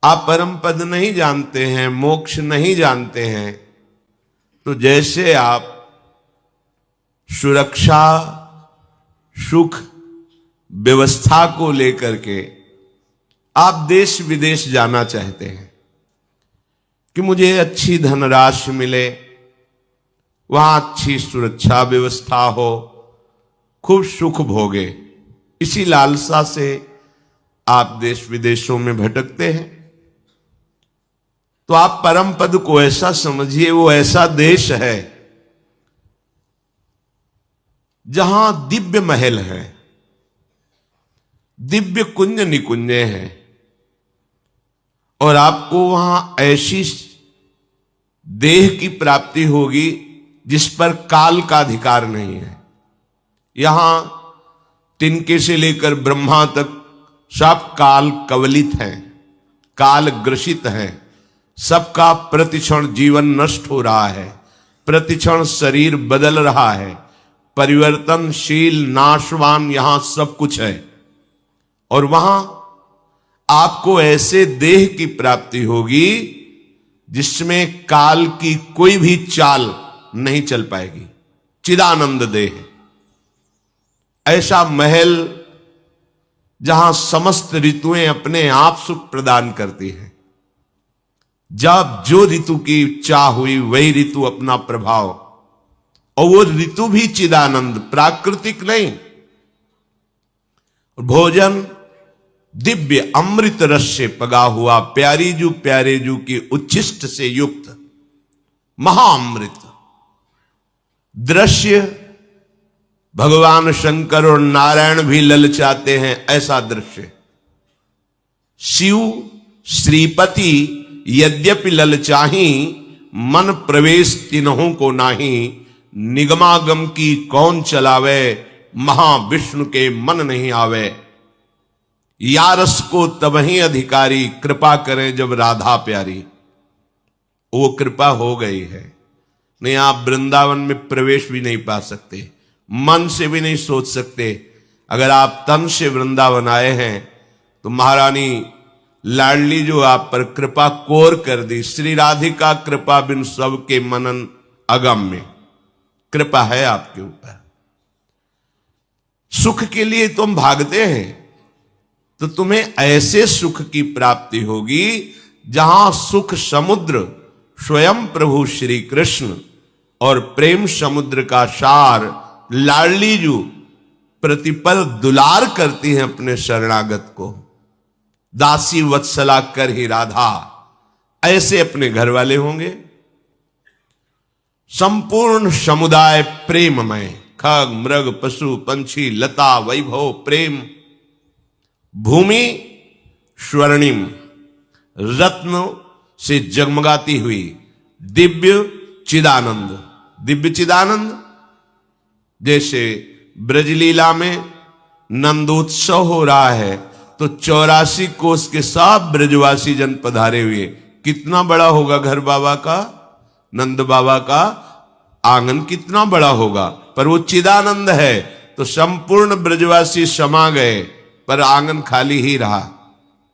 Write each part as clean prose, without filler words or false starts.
आप परम पद नहीं जानते हैं, मोक्ष नहीं जानते हैं, तो जैसे आप सुरक्षा, सुख, व्यवस्था को लेकर के आप देश विदेश जाना चाहते हैं कि मुझे अच्छी धनराशि मिले, वहां अच्छी सुरक्षा व्यवस्था हो, खूब सुख भोगे, इसी लालसा से आप देश विदेशों में भटकते हैं। तो आप परम पद को ऐसा समझिए, वो ऐसा देश है जहां दिव्य महल है, दिव्य कुंज निकुंजे हैं, और आपको वहां ऐसी देह की प्राप्ति होगी जिस पर काल का अधिकार नहीं है। यहां तिनके से लेकर ब्रह्मा तक सब काल कवलित हैं, काल ग्रसित हैं, सबका प्रतिक्षण जीवन नष्ट हो रहा है, प्रतिक्षण शरीर बदल रहा है, परिवर्तनशील नाशवान यहां सब कुछ है। और वहां आपको ऐसे देह की प्राप्ति होगी जिसमें काल की कोई भी चाल नहीं चल पाएगी, चिदानंद देह, ऐसा महल जहां समस्त ऋतुएं अपने आप सुख प्रदान करती हैं। जब जो ऋतु की चाह हुई वही ऋतु अपना प्रभाव, और वो ऋतु भी चिदानंद, प्राकृतिक नहीं। भोजन दिव्य अमृत रस से पगा हुआ, प्यारी जू प्यारे जू की उच्छिष्ट से युक्त महाअमृत दृश्य भगवान शंकर और नारायण भी ललचाते हैं, ऐसा दृश्य। शिव श्रीपति यद्यपि ललचाही, मन प्रवेश तिन्हों को नाही, निगमागम की कौन चलावे, महाविष्णु के मन नहीं आवे। यारस को तबही अधिकारी, कृपा करें जब राधा प्यारी। वो कृपा हो गई है, नहीं आप वृंदावन में प्रवेश भी नहीं पा सकते, मन से भी नहीं सोच सकते। अगर आप तन से वृंदावन आए हैं तो महारानी लाडली जो आप पर कृपा कोर कर दी, श्री राधिका कृपा बिन सबके मनन अगम्य, कृपा है आपके ऊपर। सुख के लिए तुम भागते हैं तो तुम्हें ऐसे सुख की प्राप्ति होगी जहां सुख समुद्र स्वयं प्रभु श्री कृष्ण और प्रेम समुद्र का सार लाडली जू प्रतिपल दुलार करती हैं अपने शरणागत को। दासी वत्सला कर ही राधा, ऐसे अपने घर वाले होंगे। संपूर्ण समुदाय प्रेममय, खग मृग पशु पंछी लता वैभव प्रेम, भूमि स्वर्णिम रत्न से जगमगाती हुई दिव्य चिदानंद, दिव्य चिदानंद। जैसे ब्रजलीला में नंदोत्सव हो रहा है तो 84 कोस के सब ब्रजवासी जन पधारे हुए, कितना बड़ा होगा घर बाबा का, नंद बाबा का आंगन कितना बड़ा होगा, पर वो चिदानंद है तो संपूर्ण ब्रजवासी समा गए पर आंगन खाली ही रहा।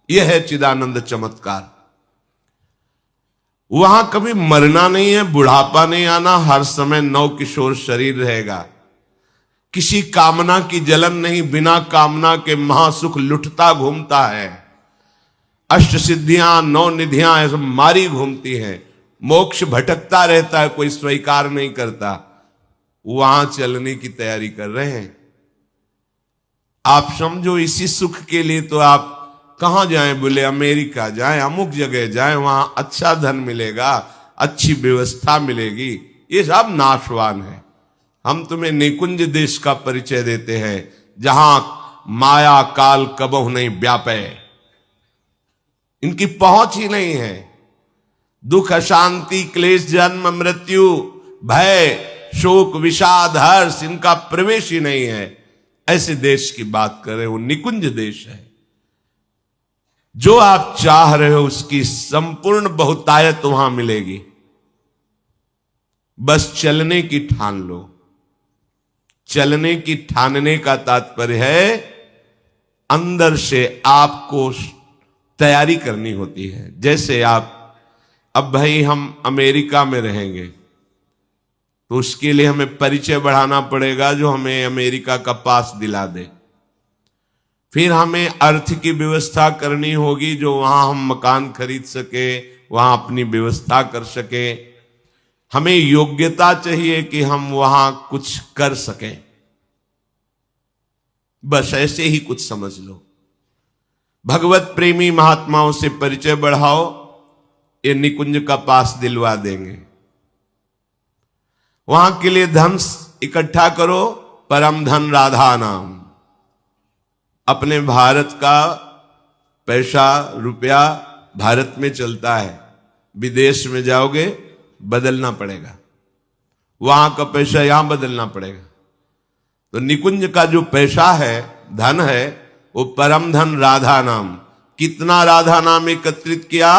यह है चिदानंद चमत्कार। वहां कभी मरना नहीं है, बुढ़ापा नहीं आना, हर समय नव किशोर शरीर रहेगा। किसी कामना की जलन नहीं, बिना कामना के महासुख लुटता घूमता है। अष्ट सिद्धियां नौ निधियां ऐसे मारी घूमती हैं, मोक्ष भटकता रहता है, कोई स्वीकार नहीं करता। वहां चलने की तैयारी कर रहे हैं। आप समझो इसी सुख के लिए तो आप कहां जाएं, बोले अमेरिका जाएं, अमुक जगह जाएं, वहां अच्छा धन मिलेगा, अच्छी व्यवस्था मिलेगी। ये सब नाशवान है। हम तुम्हें निकुंज देश का परिचय देते हैं जहां माया काल कबहु नहीं व्यापे, इनकी पहुंच ही नहीं है। दुख अशांति क्लेश जन्म मृत्यु भय शोक विषाद हर्ष, इनका प्रवेश ही नहीं है। ऐसे देश की बात कर रहे हो, निकुंज देश है। जो आप चाह रहे हो उसकी संपूर्ण बहुतायत वहां मिलेगी, बस चलने की ठान लो। चलने की ठानने का तात्पर्य है अंदर से आपको तैयारी करनी होती है। जैसे आप अब भाई हम अमेरिका में रहेंगे तो उसके लिए हमें परिचय बढ़ाना पड़ेगा जो हमें अमेरिका का पास दिला दे। फिर हमें अर्थ की व्यवस्था करनी होगी जो वहां हम मकान खरीद सके, वहां अपनी व्यवस्था कर सके। हमें योग्यता चाहिए कि हम वहां कुछ कर सकें। बस ऐसे ही कुछ समझ लो। भगवत प्रेमी महात्माओं से परिचय बढ़ाओ, ये निकुंज का पास दिलवा देंगे। वहां के लिए धन इकट्ठा करो, परम धन राधा नाम। अपने भारत का पैसा रुपया भारत में चलता है, विदेश में जाओगे बदलना पड़ेगा, वहां का पैसा यहां बदलना पड़ेगा। तो निकुंज का जो पैसा है, धन है, वो परम धन राधा नाम। कितना राधा नाम एकत्रित किया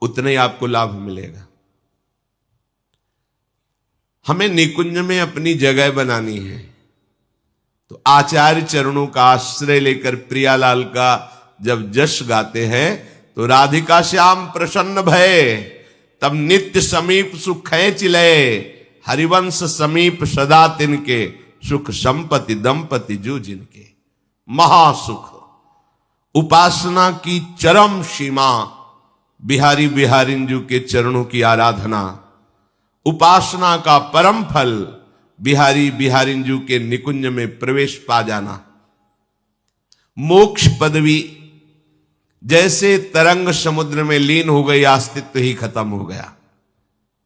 उतने ही आपको लाभ मिलेगा। हमें निकुंज में अपनी जगह बनानी है। तो आचार्य चरणों का आश्रय लेकर प्रियालाल का जब जश गाते हैं तो राधिका श्याम प्रसन्न भय, तब नित्य समीप सुख चिले, हरिवंश समीप सदा तिनके, सुख संपत्ति दंपति जो जिनके। महासुख, उपासना की चरम सीमा, बिहारी बिहारिंजू के चरणों की आराधना, उपासना का परम फल, बिहारी बिहारिंजू के निकुंज में प्रवेश पा जाना। मोक्ष पदवी जैसे तरंग समुद्र में लीन हो गई, अस्तित्व ही खत्म हो गया।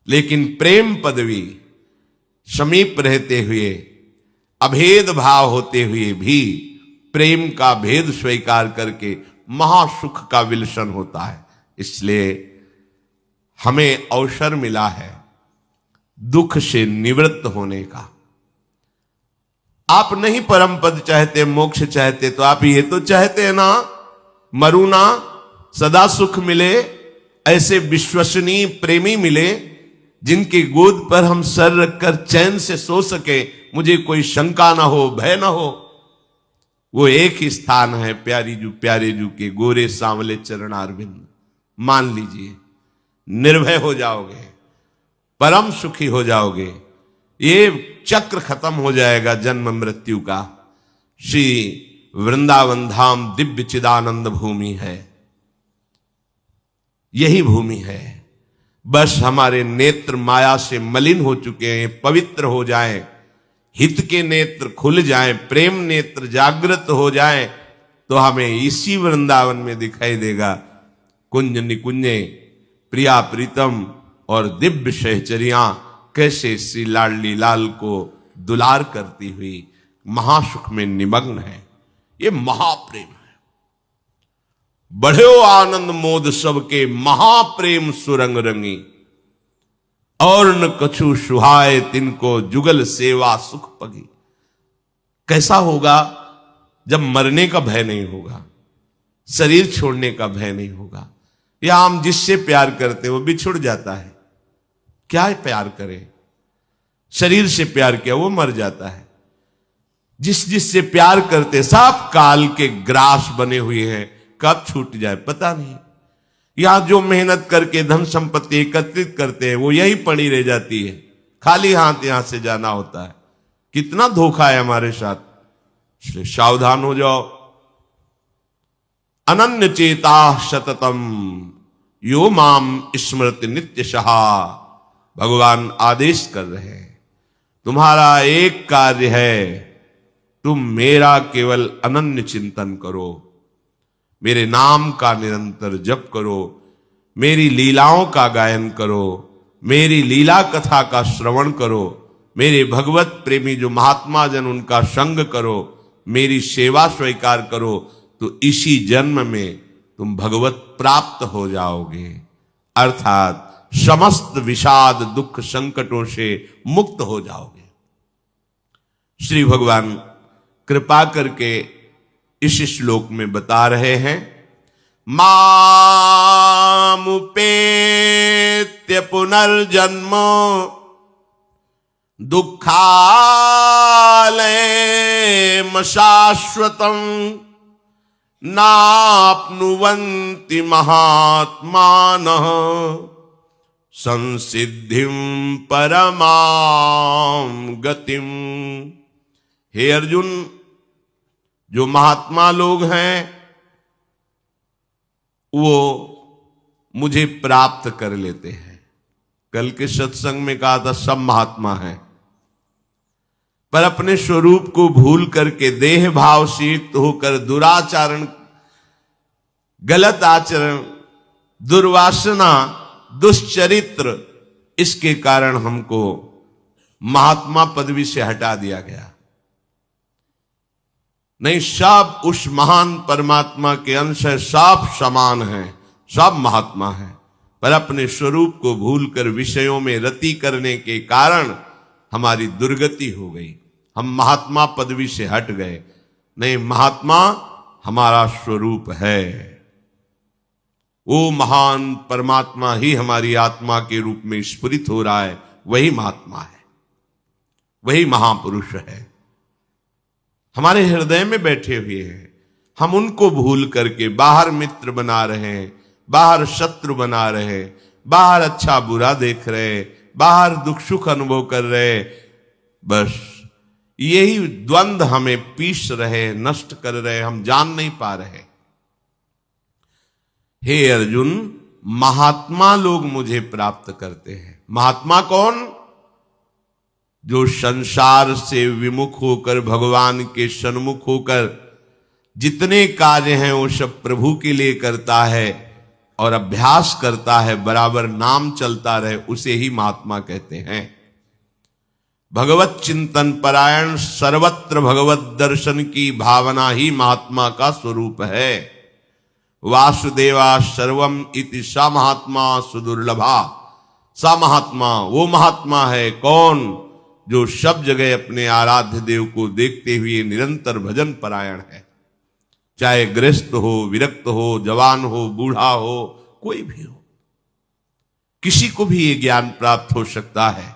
लेकिन प्रेम पदवी समीप रहते हुए, अभेद भाव होते हुए भी प्रेम का भेद स्वीकार करके महासुख का विलसन होता है। इसलिए हमें अवसर मिला है दुख से निवृत्त होने का। आप नहीं परम पद चाहते, मोक्ष चाहते, तो आप ये तो चाहते हैं ना, मरू ना, सदा सुख मिले, ऐसे विश्वसनीय प्रेमी मिले जिनके गोद पर हम सर रखकर चैन से सो सके, मुझे कोई शंका ना हो, भय ना हो। वो एक ही स्थान है प्यारी जू प्यारे जू के गोरे सांवले चरणारविंद। मान लीजिए, निर्भय हो जाओगे, परम सुखी हो जाओगे। ये चक्र खत्म हो जाएगा जन्म मृत्यु का। श्री वृंदावन धाम दिव्य चिदानंद भूमि है, यही भूमि है। बस हमारे नेत्र माया से मलिन हो चुके हैं, पवित्र हो जाएं, हित के नेत्र खुल जाएं, प्रेम नेत्र जागृत हो जाएं, तो हमें इसी वृंदावन में दिखाई देगा कुंज निकुंजे, प्रिया प्रीतम और दिव्य सहचरियां कैसे श्री लाडली लाल को दुलार करती हुई महासुख में निमग्न है। ये महाप्रेम है। बढ़ो आनंद मोद सबके, महाप्रेम सुरंग रंगी, और न कछु सुहाए तिनको, जुगल सेवा सुख पगी। कैसा होगा जब मरने का भय नहीं होगा, शरीर छोड़ने का भय नहीं होगा। या हम जिससे प्यार करते वो बिछुड़ जाता है, क्या प्यार करे, शरीर से प्यार किया वो मर जाता है। जिससे प्यार करते सब काल के ग्रास बने हुए हैं, कब छूट जाए पता नहीं। यहां जो मेहनत करके धन संपत्ति एकत्रित करते हैं वो यही पड़ी रह जाती है, खाली हाथ यहां से जाना होता है। कितना धोखा है हमारे साथ, इसलिए सावधान हो जाओ। अनन्य चेता सततम यो माम स्मृति नित्य सहा। भगवान आदेश कर रहे हैं, तुम्हारा एक कार्य है, तुम मेरा केवल अनन्य चिंतन करो, मेरे नाम का निरंतर जप करो, मेरी लीलाओं का गायन करो, मेरी लीला कथा का श्रवण करो, मेरे भगवत प्रेमी जो महात्मा जन उनका संग करो, मेरी सेवा स्वीकार करो, तो इसी जन्म में तुम भगवत प्राप्त हो जाओगे। अर्थात समस्त विषाद दुख संकटों से मुक्त हो जाओगे। श्री भगवान कृपा करके इस श्लोक में बता रहे हैं, मामुपेत्य पुनर्जन्म दुखालयम शाश्वतम नाप्नुवन्ति महात्मानः संसिद्धिं परमां गतिम। हे अर्जुन, जो महात्मा लोग हैं वो मुझे प्राप्त कर लेते हैं। कल के सत्संग में कहा था सब महात्मा हैं, पर अपने स्वरूप को भूल करके देह भाव से युक्त होकर दुराचरण, गलत आचरण, दुर्वासना, दुष्चरित्र, इसके कारण हमको महात्मा पदवी से हटा दिया गया। नहीं, सब उस महान परमात्मा के अंश है, सब समान हैं, सब महात्मा हैं, पर अपने स्वरूप को भूलकर विषयों में रति करने के कारण हमारी दुर्गति हो गई। हम महात्मा पदवी से हट गए। नहीं, महात्मा हमारा स्वरूप है। वो महान परमात्मा ही हमारी आत्मा के रूप में स्फुरित हो रहा है, वही महात्मा है, वही महापुरुष है, हमारे हृदय में बैठे हुए हैं। हम उनको भूल करके बाहर मित्र बना रहे हैं, बाहर शत्रु बना रहे हैं, बाहर अच्छा बुरा देख रहे हैं, बाहर दुख सुख अनुभव कर रहे हैं। बस यही द्वंद्व हमें पीस रहे, नष्ट कर रहे, हम जान नहीं पा रहे। हे अर्जुन, महात्मा लोग मुझे प्राप्त करते हैं। महात्मा कौन? जो संसार से विमुख होकर भगवान के सन्मुख होकर जितने कार्य हैं वो सब प्रभु के लिए करता है और अभ्यास करता है, बराबर नाम चलता रहे, उसे ही महात्मा कहते हैं। भगवत चिंतन परायण, सर्वत्र भगवत दर्शन की भावना ही महात्मा का स्वरूप है। वासुदेवा सर्वम इति सा महात्मा सुदुर्लभा। सा महात्मा वो महात्मा है कौन? जो सब जगह अपने आराध्य देव को देखते हुए निरंतर भजन परायण है। चाहे गृहस्थ हो, विरक्त हो, जवान हो, बूढ़ा हो, कोई भी हो, किसी को भी ये ज्ञान प्राप्त हो सकता है,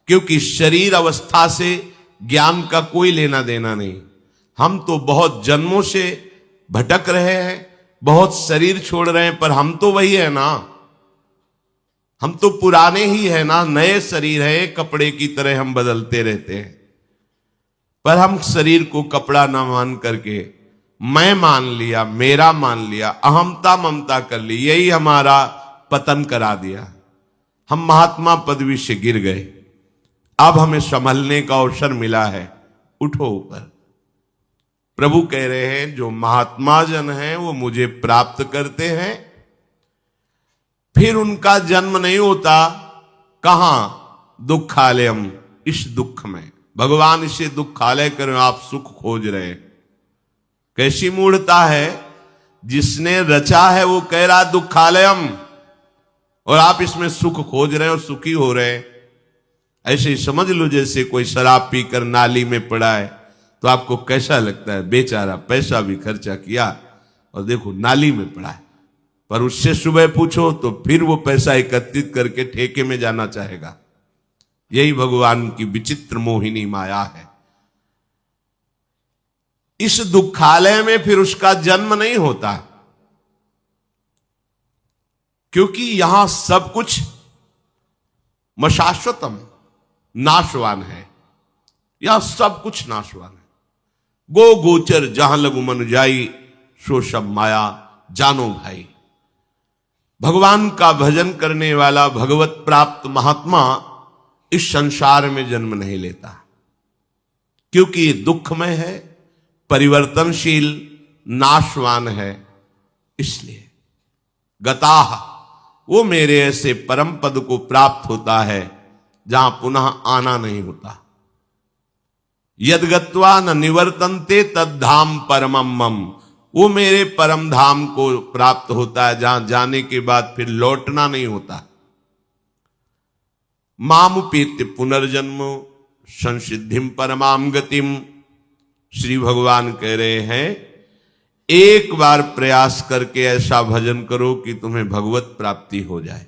क्योंकि शरीर अवस्था से ज्ञान का कोई लेना देना नहीं। हम तो बहुत जन्मों से भटक रहे हैं, बहुत शरीर छोड़ रहे हैं, पर हम तो वही है ना, हम तो पुराने ही है ना, नए शरीर है, कपड़े की तरह हम बदलते रहते हैं। पर हम शरीर को कपड़ा ना मान करके मैं मान लिया, मेरा मान लिया, अहमता ममता कर ली, यही हमारा पतन करा दिया। हम महात्मा पदवी से गिर गए। अब हमें संभलने का अवसर मिला है, उठो ऊपर। प्रभु कह रहे हैं जो महात्मा जन हैं वो मुझे प्राप्त करते हैं, फिर उनका जन्म नहीं होता। कहां? दुखालयम, इस दुख में। भगवान इसे दुखालय करें, आप सुख खोज रहे। कैसी मूढ़ता है, जिसने रचा है वो कह रहा दुखालयम, और आप इसमें सुख खोज रहे हैं और सुखी हो रहे हैं। ऐसे ही समझ लो जैसे कोई शराब पीकर नाली में पड़ा है, तो आपको कैसा लगता है? बेचारा पैसा भी खर्चा किया और देखो नाली में पड़ा है। पर उससे सुबह पूछो तो फिर वो पैसा एकत्रित करके ठेके में जाना चाहेगा। यही भगवान की विचित्र मोहिनी माया है। इस दुखालय में फिर उसका जन्म नहीं होता, क्योंकि यहां सब कुछ मशाश्वतम, नाशवान है। यहां सब कुछ नाशवान है। गो गोचर जहां लगु मन जाई, सो सब माया जानो भाई। भगवान का भजन करने वाला भगवत प्राप्त महात्मा इस संसार में जन्म नहीं लेता, क्योंकि ये दुखमय है, परिवर्तनशील, नाशवान है। इसलिए गताह, वो मेरे ऐसे परम पद को प्राप्त होता है जहां पुनः आना नहीं होता। यद्गत्वा न निवर्तन्ते तद्धाम परमम मम, वो मेरे परम धाम को प्राप्त होता है जहां जाने के बाद फिर लौटना नहीं होता। मामुपेत्य पुनर्जन्मो संसिद्धिम परमाम गतिम। श्री भगवान कह रहे हैं एक बार प्रयास करके ऐसा भजन करो कि तुम्हें भगवत प्राप्ति हो जाए।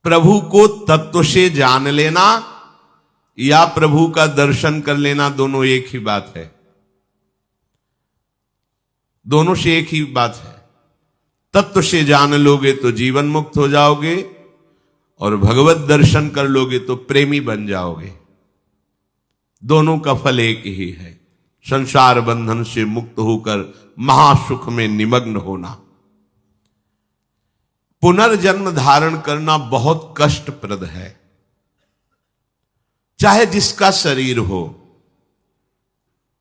प्रभु को तत्व से जान लेना या प्रभु का दर्शन कर लेना, दोनों एक ही बात है। दोनों से एक ही बात है। तत्व से जान लोगे तो जीवन मुक्त हो जाओगे, और भगवत दर्शन कर लोगे तो प्रेमी बन जाओगे। दोनों का फल एक ही है, संसार बंधन से मुक्त होकर महासुख में निमग्न होना। पुनर्जन्म धारण करना बहुत कष्टप्रद है, चाहे जिसका शरीर हो,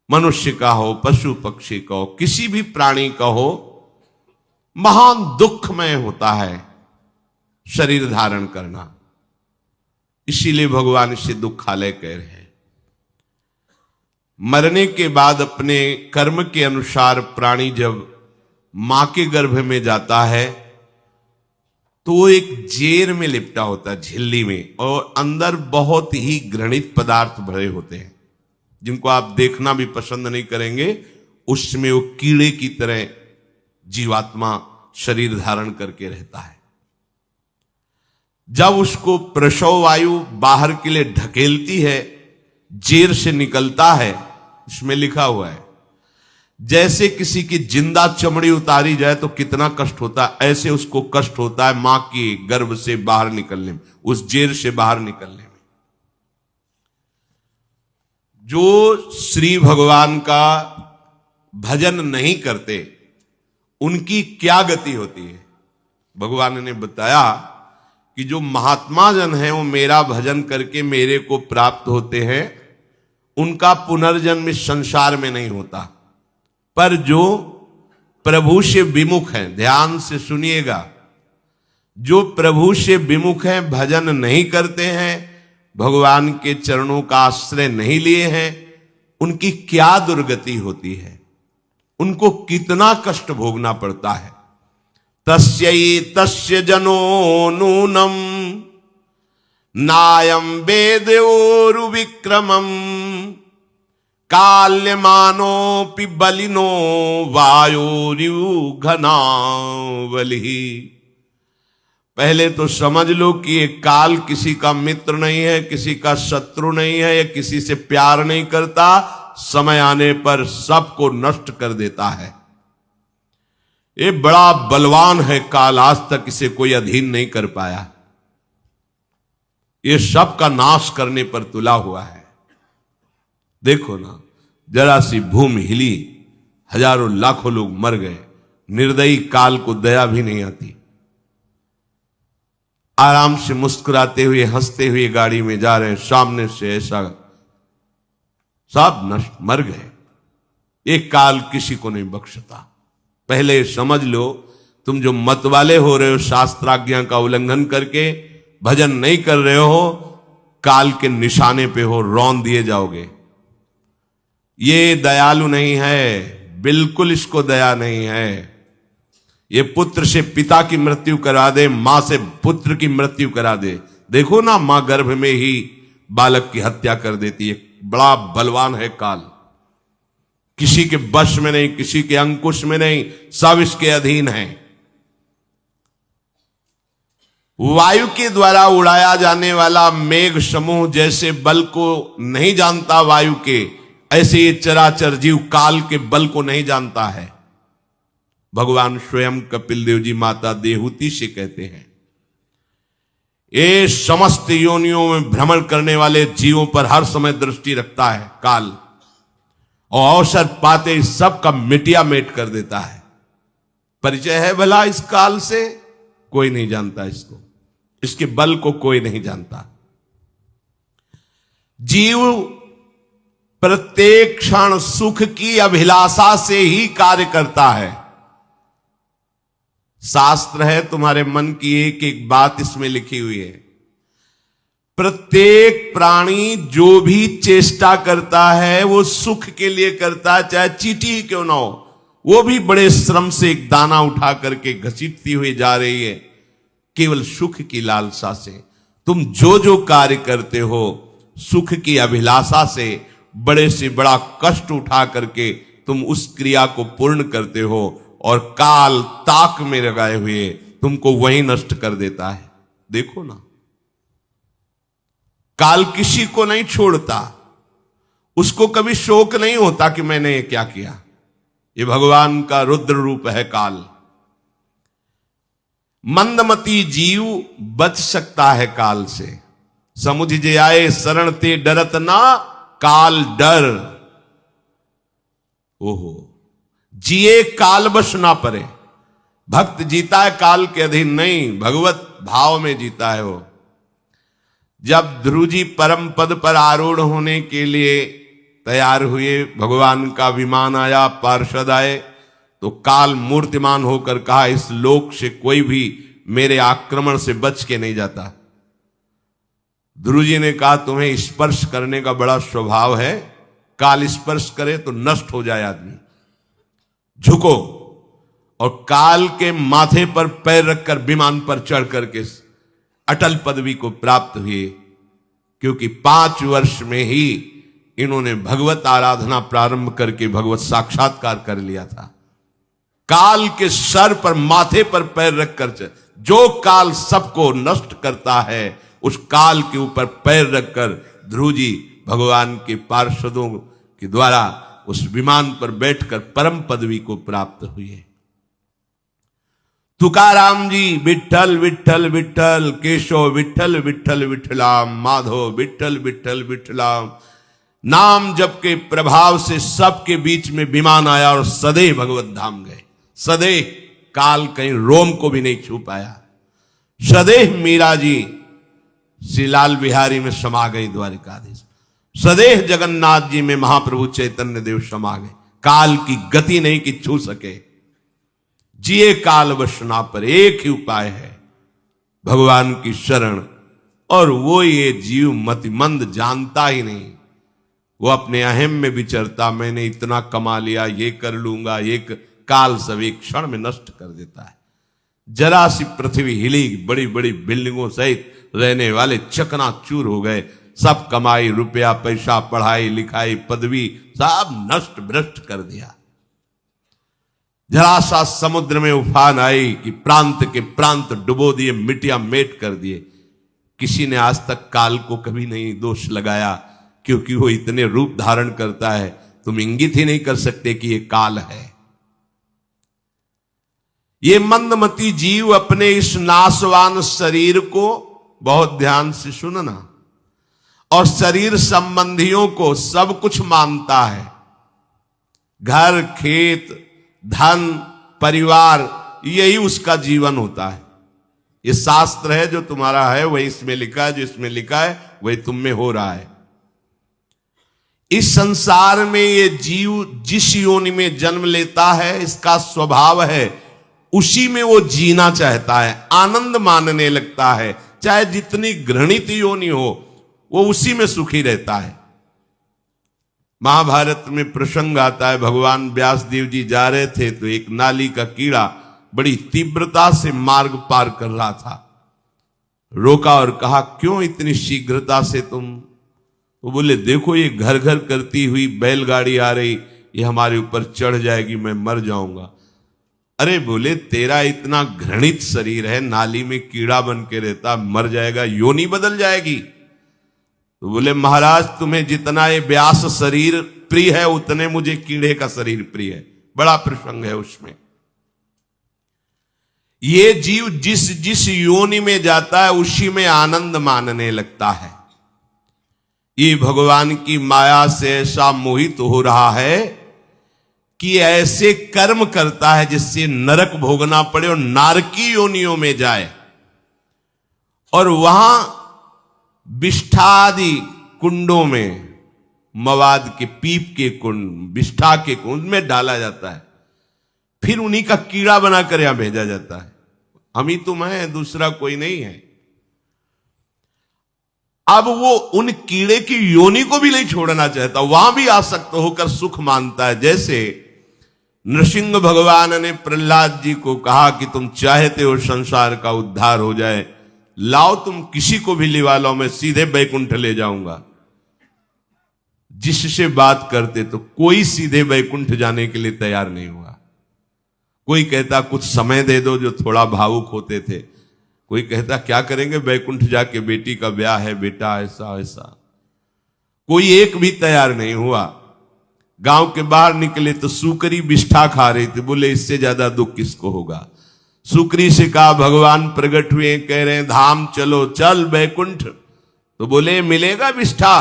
मनुष्य का हो, पशु पक्षी का हो, किसी भी प्राणी का हो, महान दुखमय होता है शरीर धारण करना। इसीलिए भगवान इसे दुखालय कह रहे हैं। मरने के बाद अपने कर्म के अनुसार प्राणी जब मां के गर्भ में जाता है तो वो एक जेर में लिपटा होता है, झिल्ली में, और अंदर बहुत ही घृणित पदार्थ भरे होते हैं जिनको आप देखना भी पसंद नहीं करेंगे। उसमें वो कीड़े की तरह जीवात्मा शरीर धारण करके रहता है। जब उसको प्रसव वायु बाहर के लिए ढकेलती है, जेर से निकलता है, इसमें लिखा हुआ है जैसे किसी की जिंदा चमड़ी उतारी जाए तो कितना कष्ट होता है, ऐसे उसको कष्ट होता है मां की गर्भ से बाहर निकलने में, उस जेर से बाहर निकलने में। जो श्री भगवान का भजन नहीं करते उनकी क्या गति होती है? भगवान ने बताया कि जो महात्मा जन हैं वो मेरा भजन करके मेरे को प्राप्त होते हैं, उनका पुनर्जन्म इस संसार में नहीं होता। पर जो प्रभु से विमुख हैं, ध्यान से सुनिएगा, जो प्रभु से विमुख हैं, भजन नहीं करते हैं, भगवान के चरणों का आश्रय नहीं लिए हैं, उनकी क्या दुर्गति होती है, उनको कितना कष्ट भोगना पड़ता है। तस्य जनो नूनम नायम वेदोरु विक्रमम काल्यमानोपि बलिनो वायोरिव घनावली। पहले तो समझ लो कि ये काल किसी का मित्र नहीं है, किसी का शत्रु नहीं है, या किसी से प्यार नहीं करता, समय आने पर सबको नष्ट कर देता है। ये बड़ा बलवान है काल, आज तक इसे कोई अधीन नहीं कर पाया। ये सब का नाश करने पर तुला हुआ है। देखो ना, जरा सी भूमि हिली, हजारों लाखों लोग मर गए, निर्दयी काल को दया भी नहीं आती। आराम से मुस्कुराते हुए हंसते हुए गाड़ी में जा रहे हैं, सामने से ऐसा, सब नष्ट, मर गए। एक काल किसी को नहीं बख्शता। पहले समझ लो, तुम जो मत वाले हो रहे हो, शास्त्राज्ञा का उल्लंघन करके भजन नहीं कर रहे हो, काल के निशाने पे हो, रौंद दिए जाओगे। ये दयालु नहीं है, बिल्कुल इसको दया नहीं है। ये पुत्र से पिता की मृत्यु करा दे, मां से पुत्र की मृत्यु करा दे। देखो ना, मां गर्भ में ही बालक की हत्या कर देती है। बड़ा बलवान है काल, किसी के वश में नहीं, किसी के अंकुश में नहीं, सब इसके अधीन है। वायु के द्वारा उड़ाया जाने वाला मेघ समूह जैसे बल को नहीं जानता वायु के, ऐसे ये चराचर जीव काल के बल को नहीं जानता है। भगवान स्वयं कपिल देव जी माता देहूति से कहते हैं, ये समस्त योनियों में भ्रमण करने वाले जीवों पर हर समय दृष्टि रखता है काल, और अवसर पाते ही सबका मिटिया मेट कर देता है। परिचय है भला इस काल से? कोई नहीं जानता इसको, इसके बल को कोई नहीं जानता। जीव प्रत्येक क्षण सुख की अभिलाषा से ही कार्य करता है। शास्त्र है, तुम्हारे मन की एक एक बात इसमें लिखी हुई है। प्रत्येक प्राणी जो भी चेष्टा करता है वो सुख के लिए करता है, चाहे चींटी ही क्यों ना हो, वो भी बड़े श्रम से एक दाना उठा करके घसीटती हुई जा रही है, केवल सुख की लालसा से। तुम जो जो कार्य करते हो सुख की अभिलाषा से, बड़े से बड़ा कष्ट उठा करके तुम उस क्रिया को पूर्ण करते हो, और काल ताक में लगाए हुए तुमको वहीं नष्ट कर देता है। देखो ना, काल किसी को नहीं छोड़ता, उसको कभी शोक नहीं होता कि मैंने ये क्या किया। ये भगवान का रुद्र रूप है काल। मंदमती जीव बच सकता है काल से। समुझ जे आए शरण ते डरत ना काल डर। ओहो, जिए काल बश ना परे। भक्त जीता है काल के अधीन नहीं, भगवत भाव में जीता है वो। जब ध्रुव जी परम पद पर आरूढ़ होने के लिए तैयार हुए, भगवान का विमान आया, पार्षद आए, तो काल मूर्तिमान होकर कहा, इस लोक से कोई भी मेरे आक्रमण से बच के नहीं जाता। ध्रुव जी ने कहा, तुम्हें स्पर्श करने का बड़ा स्वभाव है, काल स्पर्श करे तो नष्ट हो जाए आदमी, झुको। और काल के माथे पर पैर रखकर विमान पर चढ़ करके अटल पदवी को प्राप्त हुए, क्योंकि 5 वर्ष में ही इन्होंने भगवत आराधना प्रारंभ करके भगवत साक्षात्कार कर लिया था। काल के सर पर, माथे पर पैर रखकर, जो काल सबको नष्ट करता है, उस काल के ऊपर पैर रखकर ध्रुव जी भगवान के पार्षदों के द्वारा उस विमान पर बैठकर परम पदवी को प्राप्त हुए। तुकाराम जी विठ्ठल विठ्ठल विठ्ठल, केशव विठ्ठल विठ्ठल विठ्ठलाम, माधव विठ्ठल विठ्ठल विठ्ठलाम। नाम जप के प्रभाव से सबके बीच में विमान आया और सदैव भगवत धाम गए। सदैव काल कहीं रोम को भी नहीं छू पाया। सदैव मीरा जी श्री लाल बिहारी में समा गई द्वारिकाधीश। सदैव जगन्नाथ जी में महाप्रभु चैतन्य देव समा गए। काल की गति नहीं कि छू सके। जिए काल वशना पर, एक ही उपाय है, भगवान की शरण। और वो ये जीव मतिमंद जानता ही नहीं, वो अपने अहम में विचरता, मैंने इतना कमा लिया, ये कर लूंगा, काल सब एक क्षण में नष्ट कर देता है। जरा सी पृथ्वी हिली, बड़ी बड़ी बिल्डिंगों सहित रहने वाले चकनाचूर हो गए। सब कमाई, रुपया पैसा, पढ़ाई लिखाई, पदवी, सब नष्ट भ्रष्ट कर दिया। जरा सा समुद्र में उफान आई कि प्रांत के प्रांत डुबो दिए, मिट्टियां मेट कर दिए। किसी ने आज तक काल को कभी नहीं दोष लगाया, क्योंकि वो इतने रूप धारण करता है, तुम इंगित ही नहीं कर सकते कि ये काल है। ये मंदमती जीव अपने इस नाशवान शरीर को बहुत ध्यान से सुनना, और शरीर संबंधियों को सब कुछ मानता है। घर, खेत, धन, परिवार, यही उसका जीवन होता है। ये शास्त्र है, जो तुम्हारा है वही इसमें लिखा है, जो इसमें लिखा है वही तुम में हो रहा है। इस संसार में ये जीव जिस योनि में जन्म लेता है, इसका स्वभाव है उसी में वो जीना चाहता है, आनंद मानने लगता है। चाहे जितनी घृणित योनि हो, वो उसी में सुखी रहता है। महाभारत में प्रसंग आता है, भगवान व्यास देव जी जा रहे थे तो एक नाली का कीड़ा बड़ी तीव्रता से मार्ग पार कर रहा था। रोका और कहा, क्यों इतनी शीघ्रता से तुम? तो बोले, देखो ये घर घर करती हुई बैलगाड़ी आ रही, ये हमारे ऊपर चढ़ जाएगी, मैं मर जाऊंगा। अरे बोले, तेरा इतना घृणित शरीर है, नाली में कीड़ा बन के रहता, मर जाएगा, योनि बदल जाएगी। तो बोले, महाराज तुम्हें जितना ये व्यास शरीर प्रिय है, उतने मुझे कीड़े का शरीर प्रिय है। बड़ा प्रसंग है उसमें। ये जीव जिस जिस योनि में जाता है, उसी में आनंद मानने लगता है। ये भगवान की माया से ऐसा मोहित हो रहा है कि ऐसे कर्म करता है जिससे नरक भोगना पड़े और नारकी योनियों में जाए, और वहां विष्ठादि कुंडों में, मवाद के पीप के कुंड, विष्ठा के कुंड में डाला जाता है, फिर उन्हीं का कीड़ा बनाकर यहां भेजा जाता है। हम ही तुम हैं, दूसरा कोई नहीं है। अब वो उन कीड़े की योनि को भी नहीं छोड़ना चाहता, वहां भी आसक्त होकर सुख मानता है। जैसे नृसिंह भगवान ने प्रहलाद जी को कहा कि तुम चाहते हो संसार का उद्धार हो जाए, लाओ तुम किसी को भी लिवा लो, मैं सीधे बैकुंठ ले जाऊंगा। जिससे बात करते तो कोई सीधे बैकुंठ जाने के लिए तैयार नहीं हुआ। कोई कहता कुछ समय दे दो, जो थोड़ा भावुक होते थे। कोई कहता क्या करेंगे बैकुंठ जाके, बेटी का ब्याह है, बेटा ऐसा ऐसा। कोई एक भी तैयार नहीं हुआ। गांव के बाहर निकले तो सूकरी बिष्ठा खा रही थी। बोले इससे ज्यादा दुख किसको होगा। सूकरी से कहा भगवान प्रकट हुए, कह रहे हैं धाम चलो, चल बैकुंठ। तो बोले मिलेगा बिष्ठा।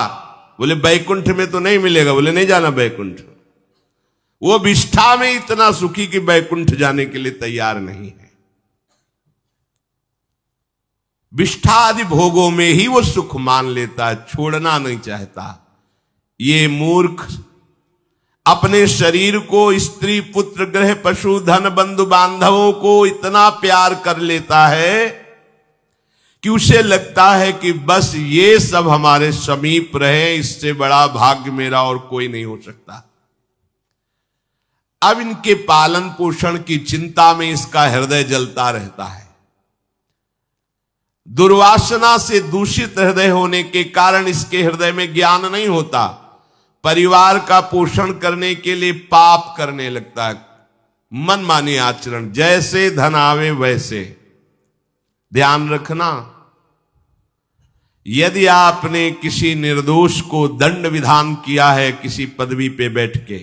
बोले बैकुंठ में तो नहीं मिलेगा। बोले नहीं जाना बैकुंठ। वो बिष्ठा में इतना सुखी कि बैकुंठ जाने के लिए तैयार नहीं है। बिष्ठा आदि भोगों में ही वो सुख मान लेता है, छोड़ना नहीं चाहता। ये मूर्ख अपने शरीर को, स्त्री पुत्र गृह पशु धन बंधु बांधवों को इतना प्यार कर लेता है कि उसे लगता है कि बस ये सब हमारे समीप रहे, इससे बड़ा भाग्य मेरा और कोई नहीं हो सकता। अब इनके पालन पोषण की चिंता में इसका हृदय जलता रहता है। दुर्वासना से दूषित हृदय होने के कारण इसके हृदय में ज्ञान नहीं होता। परिवार का पोषण करने के लिए पाप करने लगता है, मनमानी आचरण, जैसे धन आवे वैसे। ध्यान रखना, यदि आपने किसी निर्दोष को दंड विधान किया है किसी पदवी पे बैठ के,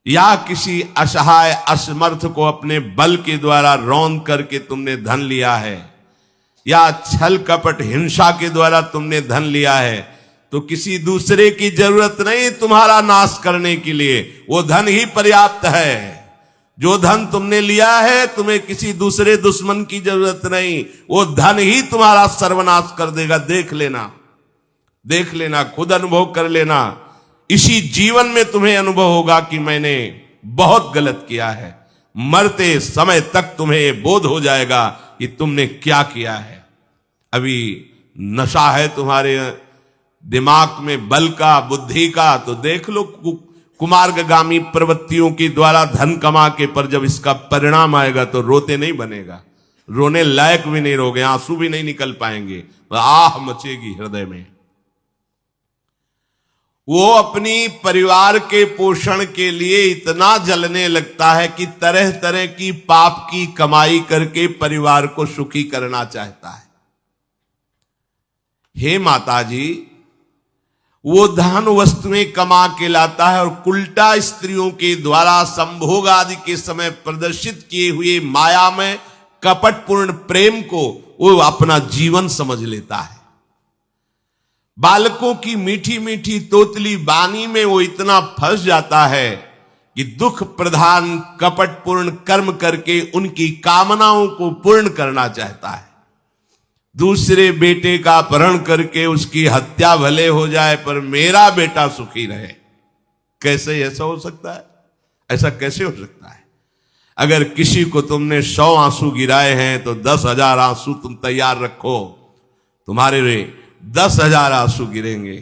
या किसी असहाय असमर्थ को अपने बल के द्वारा रौंद करके तुमने धन लिया है, या छल कपट हिंसा के द्वारा तुमने धन लिया है, तो किसी दूसरे की जरूरत नहीं तुम्हारा नाश करने के लिए, वो धन ही पर्याप्त है। जो धन तुमने लिया है तुम्हें किसी दूसरे दुश्मन की जरूरत नहीं, वो धन ही तुम्हारा सर्वनाश कर देगा। देख लेना, देख लेना, खुद अनुभव कर लेना। इसी जीवन में तुम्हें अनुभव होगा कि मैंने बहुत गलत किया है। मरते समय तक तुम्हें बोध हो जाएगा कि तुमने क्या किया है। अभी नशा है तुम्हारे दिमाग में बल का, बुद्धि का, तो देख लो कुमार्गामी प्रवृत्तियों के द्वारा धन कमा के, पर जब इसका परिणाम आएगा तो रोते नहीं बनेगा, रोने लायक भी नहीं रहोगे, आंसू भी नहीं निकल पाएंगे, आह मचेगी हृदय में। वो अपनी परिवार के पोषण के लिए इतना जलने लगता है कि तरह तरह की पाप की कमाई करके परिवार को सुखी करना चाहता है। हे माता जी, वो धन वस्तुएं कमा के लाता है और उल्टा स्त्रियों के द्वारा संभोग आदि के समय प्रदर्शित किए हुए माया में कपटपूर्ण प्रेम को वो अपना जीवन समझ लेता है। बालकों की मीठी मीठी तोतली बानी में वो इतना फंस जाता है कि दुख प्रधान कपटपूर्ण कर्म करके उनकी कामनाओं को पूर्ण करना चाहता है। दूसरे बेटे का अपहरण करके उसकी हत्या भले हो जाए, पर मेरा बेटा सुखी रहे। कैसे ऐसा हो सकता है? ऐसा कैसे हो सकता है? अगर किसी को तुमने 100 आंसू गिराए हैं तो 10,000 आंसू तुम तैयार रखो, तुम्हारे 10,000 आंसू गिरेंगे।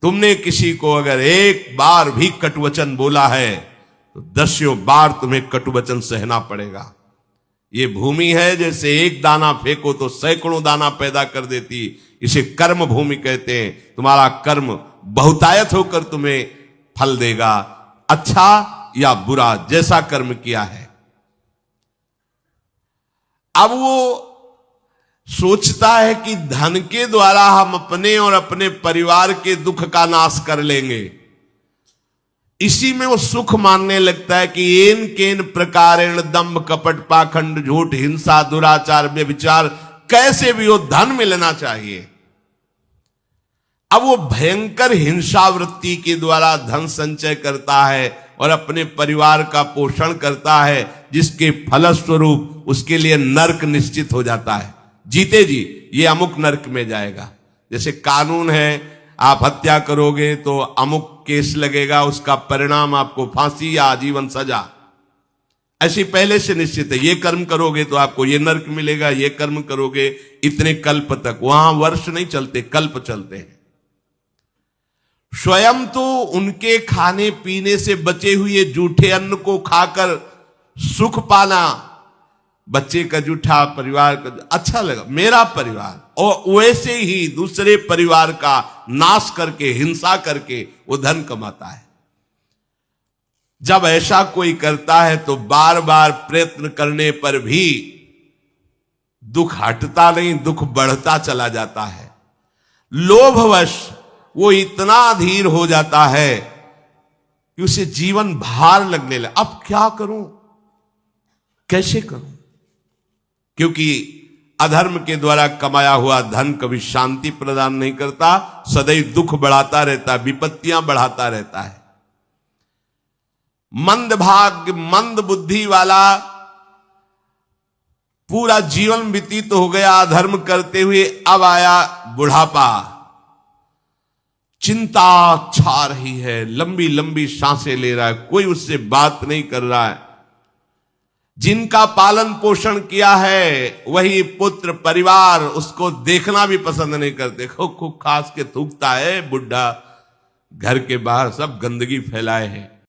तुमने किसी को अगर एक बार भी कटुवचन बोला है तो 10 बार तुम्हें कटुवचन सहना पड़ेगा। ये भूमि है, जैसे एक दाना फेंको तो सैकड़ों दाना पैदा कर देती, इसे कर्म भूमि कहते हैं। तुम्हारा कर्म बहुतायत होकर तुम्हें फल देगा, अच्छा या बुरा, जैसा कर्म किया है। अब वो सोचता है कि धन के द्वारा हम अपने और अपने परिवार के दुख का नाश कर लेंगे। इसी में वो सुख मानने लगता है कि एन केन प्रकारेण दंभ कपट पाखंड झूठ हिंसा दुराचार व्यभिचार, कैसे भी हो धन मिलना चाहिए। अब वो भयंकर हिंसा वृत्ति के द्वारा धन संचय करता है और अपने परिवार का पोषण करता है, जिसके फलस्वरूप उसके लिए नरक निश्चित हो जाता है। जीते जी ये अमुक नरक में जाएगा। जैसे कानून है, आप हत्या करोगे तो अमुक केस लगेगा, उसका परिणाम आपको फांसी या आजीवन सजा, ऐसी पहले से निश्चित है। ये कर्म करोगे तो आपको ये नरक मिलेगा, ये कर्म करोगे इतने कल्प तक। वहां वर्ष नहीं चलते, कल्प चलते हैं। स्वयं तो उनके खाने पीने से बचे हुए जूठे अन्न को खाकर सुख पाना, बच्चे का जूठा, परिवार का अच्छा लगा, मेरा परिवार, और वैसे ही दूसरे परिवार का नाश करके, हिंसा करके वो धन कमाता है। जब ऐसा कोई करता है तो बार बार प्रयत्न करने पर भी दुख हटता नहीं, दुख बढ़ता चला जाता है। लोभवश वो इतना अधीर हो जाता है कि उसे जीवन भार लगने लगा। अब क्या करूं, कैसे करूं? क्योंकि अधर्म के द्वारा कमाया हुआ धन कभी शांति प्रदान नहीं करता, सदैव दुख बढ़ाता रहता, विपत्तियां बढ़ाता रहता है। मंद भाग्य, मंद बुद्धि वाला पूरा जीवन व्यतीत हो गया अधर्म करते हुए, अब आया बुढ़ापा, चिंता छा रही है, लंबी लंबी सांसें ले रहा है, कोई उससे बात नहीं कर रहा है। जिनका पालन पोषण किया है वही पुत्र परिवार उसको देखना भी पसंद नहीं करते। खूब खूब खास के थूकता है बुढ़ा, घर के बाहर सब गंदगी फैलाए है।